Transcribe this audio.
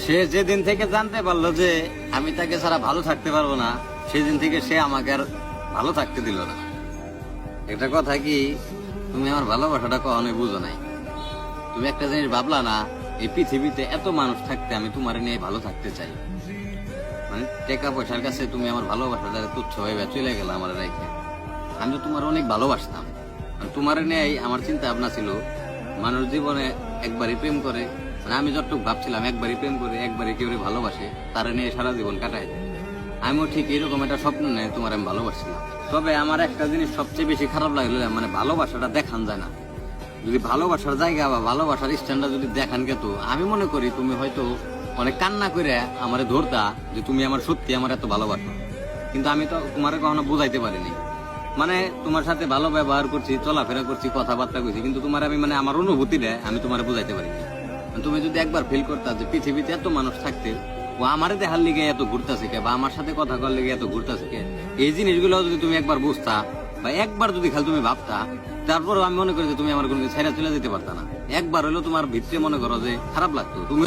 সে যেদিন থেকে জানতে পারলো যে আমি তাকে ছাড়া ভালো থাকতে পারবো না, সেদিন থেকে সে আমাকে আর ভালো থাকতে দিল না। একটা কথা কি, তুমি আমার ভালোবাসাটা কখনোই বুঝো নাই। তুমি একটা জিনিস ভাবলা না, এই পৃথিবীতে এত মানুষ থাকতে আমি তোমার নিয়ে ভালো থাকতে চাই। মানে টাকা পয়সার কাছে তুমি আমার ভালোবাসাটা তুচ্ছ হয়ে চলে গেলে আমার রেখে। আমি তো তোমার অনেক ভালোবাসতাম। তোমার নিয়ে আমার চিন্তা ভাবনা ছিল, মানুষ জীবনে একবারই প্রেম করে, মানে আমি যতটুকু ভাবছিলাম একবারই প্রেম করে একবারই কেউ ভালোবাসে, তারা নিয়ে সারা জীবন কাটায়। আমিও ঠিক এরকম একটা স্বপ্ন নেই তোমার আমি ভালোবাসছিলাম। তবে আমার একটা জিনিস সবচেয়ে বেশি খারাপ লাগলো, মানে ভালোবাসাটা দেখান যায় না। যদি ভালোবাসার জায়গা বা ভালোবাসার স্ট্যান্ডার্ড যদি দেখান কে, তো আমি মনে করি তুমি হয়তো অনেক কান্না করে আমারে ধরতা যে তুমি আমার সত্যি আমার এত ভালোবাসো। কিন্তু আমি তো তোমার কখনো বুঝাইতে পারিনি। মানে তোমার সাথে ভালো ব্যবহার করছি, চলাফেরা করছি, কথাবার্তা করছি, কিন্তু তোমার আমি মানে আমার অনুভূতিটা আমি তোমার বুঝাইতে পারিনি। তুমি যদি একবার ফিল করতা যে পৃথিবীতে এত মানুষ থাকতে ও আমারে দেখার লিগে এত ঘুরতেছে কে, বা আমার সাথে কথা করার লিগে এত ঘুরতেছে কে, এই জিনিসগুলো যদি তুমি একবার বুঝতা বা একবার যদি খালি তুমি ভাবতা, তারপর আমি মনে করি যে তুমি আমার কোনো ছেড়ে চলে যেতে পারতা না। একবার হলেও তোমার ভিতরে মনে করো যে খারাপ লাগতো। তুমি